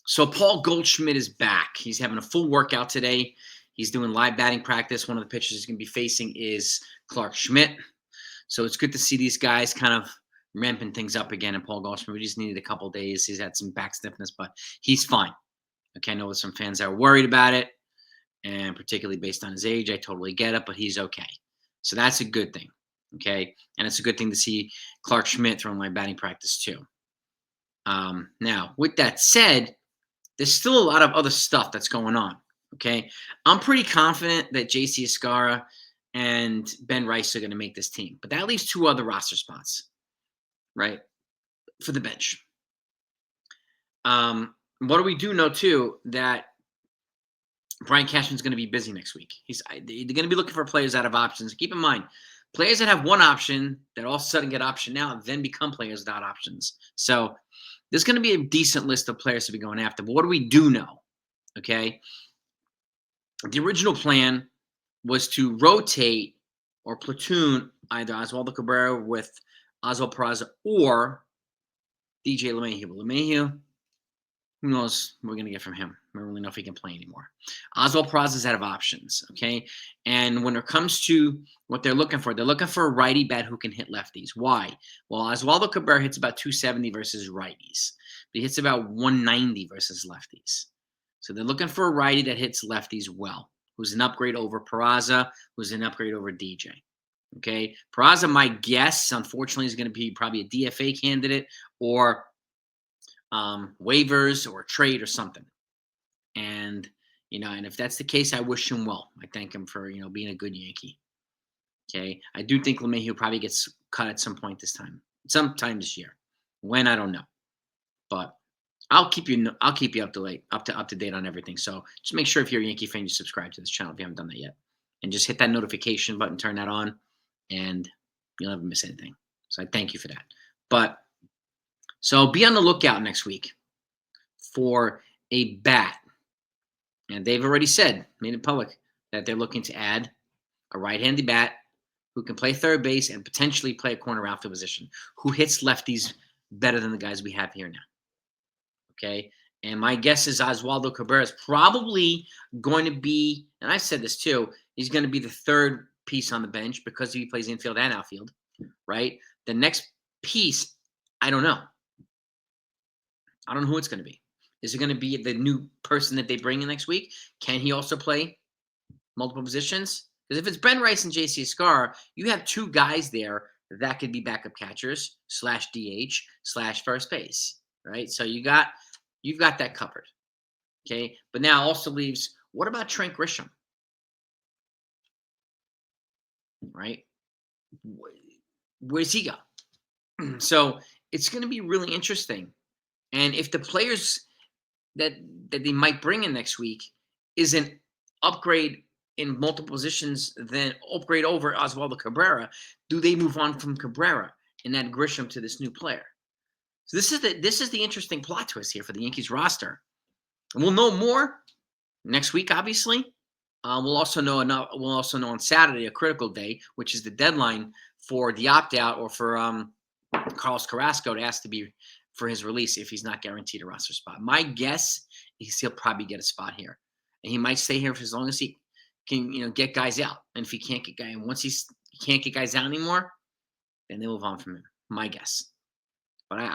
So Paul Goldschmidt is back. He's having a full workout today. He's doing live batting practice. One of the pitchers he's going to be facing is Clark Schmidt. So it's good to see these guys kind of ramping things up again. And Paul Goldschmidt, we just needed a couple days. He's had some back stiffness, but he's fine. Okay, I know some fans are worried about it, and particularly based on his age, I totally get it, but he's okay. So that's a good thing. Okay, and it's a good thing to see Clark Schmidt throwing live batting practice too. Now, with that said, there's still a lot of other stuff that's going on. Okay. I'm pretty confident that JC Escara and Ben Rice are going to make this team, but that leaves two other roster spots, right, for the bench. What do we do know, too, that Brian Cashman's going to be busy next week. They're going to be looking for players out of options. Keep in mind, players that have one option that all of a sudden get option now then become players without options. So there's going to be a decent list of players to be going after. But what do we do know? Okay. The original plan was to rotate or platoon either Oswaldo Cabrera with Oswald Peraza or DJ LeMahieu. LeMahieu, who knows what we're going to get from him? I don't really know if he can play anymore. Oswald Peraza is out of options, okay? And when it comes to what they're looking for a righty bat who can hit lefties. Why? Well, Oswaldo Cabrera hits about 270 versus righties. But he hits about 190 versus lefties. So they're looking for a righty that hits lefties well, who's an upgrade over Peraza, who's an upgrade over DJ. Okay, Peraza, my guess, unfortunately, is going to be probably a DFA candidate or waivers or trade or something. And and if that's the case, I wish him well. I thank him for being a good Yankee. Okay, I do think LeMahieu probably gets cut at some point sometime this year. When, I don't know, but I'll keep you up to date on everything. So just make sure if you're a Yankee fan, you subscribe to this channel if you haven't done that yet, and just hit that notification button, turn that on, and you'll never miss anything. So I thank you for that. But so be on the lookout next week for a bat, and they've already made it public that they're looking to add a right-handed bat who can play third base and potentially play a corner outfield position, who hits lefties better than the guys we have here now. Okay. And my guess is Oswaldo Cabrera is probably going to be, and I said this too, he's going to be the third piece on the bench because he plays infield and outfield, right? The next piece, I don't know. I don't know who it's going to be. Is it going to be the new person that they bring in next week? Can he also play multiple positions? Because if it's Ben Rice and JC Escara, you have two guys there that could be backup catchers / DH / first base, right? So you've got that covered, okay? But now also leaves, what about Trent Grisham, right? Where's he go? So it's going to be really interesting. And if the players that they might bring in next week is an upgrade in multiple positions, then upgrade over Oswaldo Cabrera, do they move on from Cabrera and add Grisham to this new player? So this is the interesting plot twist here for the Yankees roster. And we'll know more next week, obviously. We'll also know on Saturday, a critical day, which is the deadline for the opt-out or for Carlos Carrasco to ask to be for his release if he's not guaranteed a roster spot. My guess is he'll probably get a spot here, and he might stay here for as long as he can, get guys out. And if he can't get guys, once he can't get guys out anymore, then they move on from him. My guess. But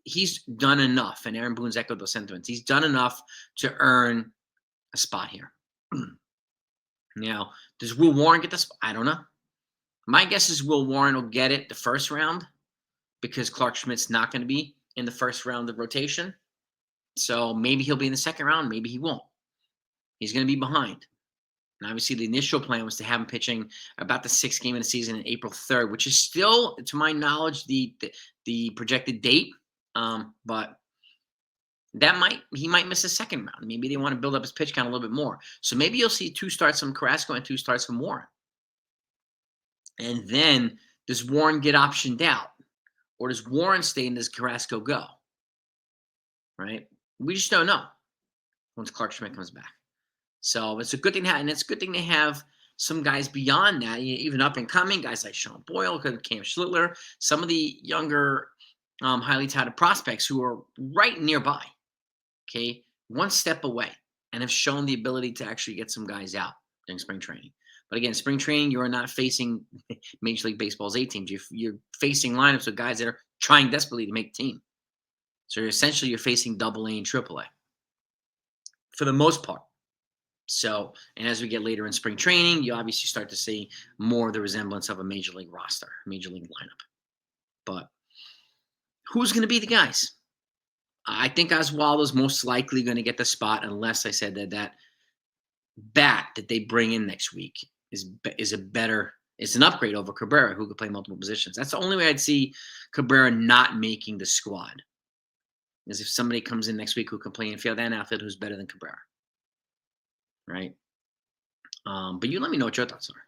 he's done enough, and Aaron Boone's echoed those sentiments. He's done enough to earn a spot here. Now, does Will Warren get the spot? I don't know. My guess is Will Warren will get it the first round because Clark Schmidt's not going to be in the first round of rotation. So maybe he'll be in the second round. Maybe he won't. He's going to be behind. And obviously, the initial plan was to have him pitching about the 6th game of the season on April 3rd, which is still, to my knowledge, the projected date. But he might miss a second round. Maybe they want to build up his pitch count a little bit more. So maybe you'll see 2 starts from Carrasco and 2 starts from Warren. And then does Warren get optioned out, or does Warren stay and does Carrasco go? Right? We just don't know once Clark Schmidt comes back. So it's a good thing to have, and it's a good thing to have some guys beyond that, even up and coming guys like Sean Boyle, Cam Schlittler, some of the younger, highly touted prospects who are right nearby. Okay, one step away and have shown the ability to actually get some guys out during spring training. But again, spring training, you are not facing Major League Baseball's A teams. You're facing lineups with guys that are trying desperately to make the team. So you're facing Double A and Triple A for the most part. So, and as we get later in spring training, you obviously start to see more of the resemblance of a Major League roster, Major League lineup. But who's going to be the guys? I think Oswaldo's most likely going to get the spot, unless I said that bat that they bring in next week is an upgrade over Cabrera, who could play multiple positions. That's the only way I'd see Cabrera not making the squad, is if somebody comes in next week who can play infield and outfield who's better than Cabrera, right? But you let me know what your thoughts are.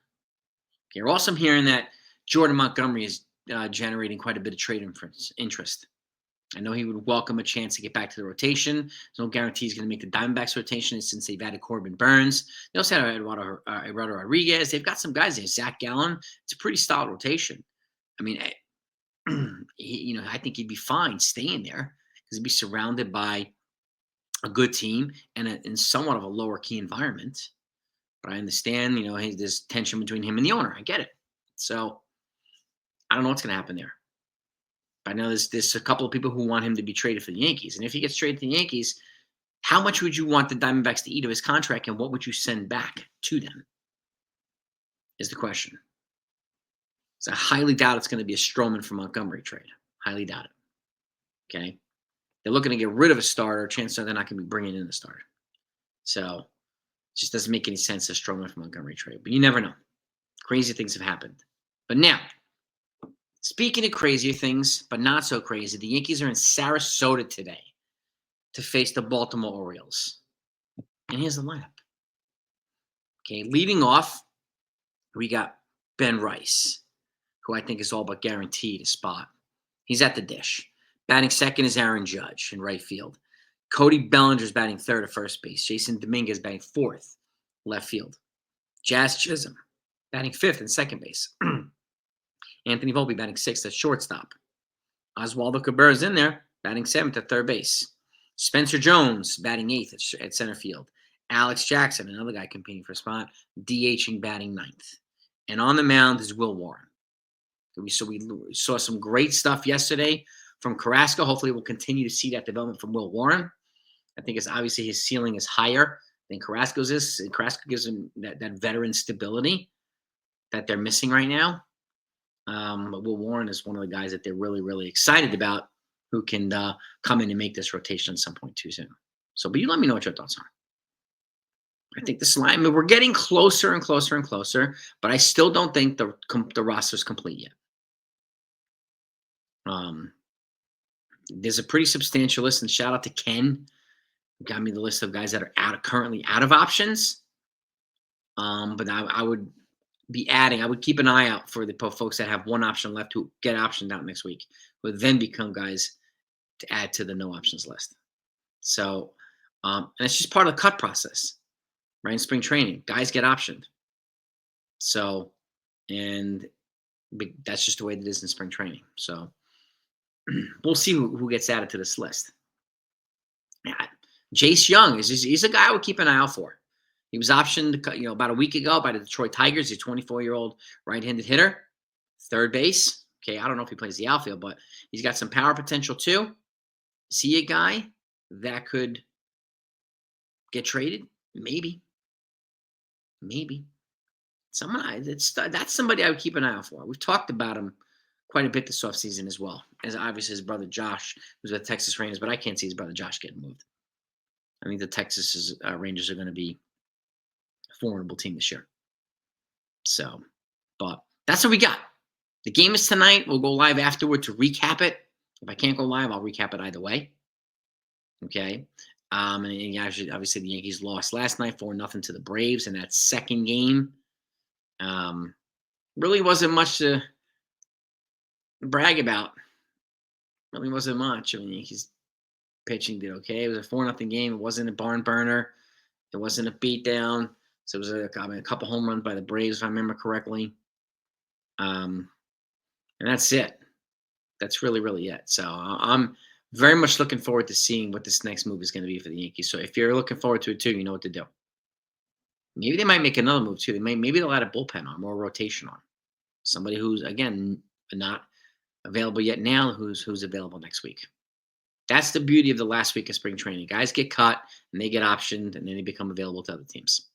Okay, also I'm hearing that Jordan Montgomery is generating quite a bit of trade interest. I know he would welcome a chance to get back to the rotation. There's no guarantee he's going to make the Diamondbacks rotation since they've added Corbin Burns. They also have Eduardo Rodriguez. They've got some guys there. Zach Gallen. It's a pretty solid rotation. I mean, I think he'd be fine staying there because he'd be surrounded by a good team and in somewhat of a lower key environment. But I understand, there's tension between him and the owner. I get it. So I don't know what's going to happen there. I know there's a couple of people who want him to be traded for the Yankees. And if he gets traded to the Yankees, how much would you want the Diamondbacks to eat of his contract, and what would you send back to them is the question. So I highly doubt it's going to be a Stroman for Montgomery trade. Highly doubt it. Okay? They're looking to get rid of a starter. Chances are they're not going to be bringing in a starter. So it just doesn't make any sense to Stroman for Montgomery trade. But you never know. Crazy things have happened. But now, speaking of crazier things, but not so crazy, the Yankees are in Sarasota today to face the Baltimore Orioles. And here's the lineup. Okay, leading off, we got Ben Rice, who I think is all but guaranteed a spot. He's at the dish. Batting second is Aaron Judge in right field. Cody Bellinger's batting third at first base. Jason Dominguez batting fourth, left field. Jazz Chisholm batting fifth in second base. Anthony Volpe batting sixth at shortstop. Oswaldo Cabrera's in there, batting seventh at third base. Spencer Jones batting eighth at center field. Alex Jackson, another guy competing for a spot, DHing batting ninth. And on the mound is Will Warren. We saw some great stuff yesterday from Carrasco. Hopefully we'll continue to see that development from Will Warren. I think it's obviously his ceiling is higher than Carrasco's is. And Carrasco gives him that veteran stability that they're missing right now. But Will Warren is one of the guys that they're really, really excited about, who can come in and make this rotation at some point too soon. So, but you let me know what your thoughts are. I think we're getting closer and closer and closer, but I still don't think the roster is complete yet. There's a pretty substantial list, and shout out to Ken, who got me the list of guys that are currently out of options. But I would keep an eye out for the folks that have one option left who get optioned out next week, who then become guys to add to the no options list. So, and it's just part of the cut process, right? In spring training, guys get optioned. So, and that's just the way it is in spring training. So, we'll see who gets added to this list. Yeah, Jace Young he's a guy I would keep an eye out for. He was optioned, about a week ago by the Detroit Tigers. He's a 24-year-old right-handed hitter, third base. Okay, I don't know if he plays the outfield, but he's got some power potential too. Is he a guy that could get traded? Maybe. That's somebody I would keep an eye out for. We've talked about him quite a bit this offseason as well, as obviously his brother Josh, who's with Texas Rangers, but I can't see his brother Josh getting moved. I think the Texas Rangers are going to be a formidable team this year. So, but that's what we got. The game is tonight. We'll go live afterward to recap it. If I can't go live, I'll recap it either way. Okay. And obviously the Yankees lost last night 4-0 to the Braves in that second game. Really wasn't much to brag about. Really wasn't much. I mean, Yankees pitching did okay. It was a 4-0 game. It wasn't a barn burner. It wasn't a beatdown. So it was a couple home runs by the Braves, if I remember correctly. And that's it. That's really, really it. So I'm Very much looking forward to seeing what this next move is going to be for the Yankees. So if you're looking forward to it too, you know what to do. Maybe they might make another move too. Maybe they'll add a bullpen on, more rotation on. Somebody who's again not available yet now, who's available next week. That's the beauty of the last week of spring training. Guys get cut and they get optioned and then they become available to other teams.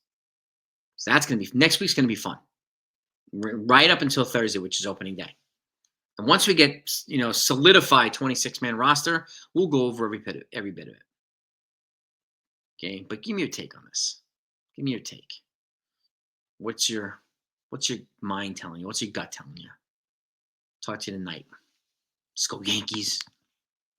So that's going to be next week's going to be fun. Right up until Thursday, which is opening day. And once we get, solidified 26-man roster, we'll go over every bit of it. Okay, but give me your take on this. Give me your take. What's your mind telling you? What's your gut telling you? Talk to you tonight. Let's go Yankees.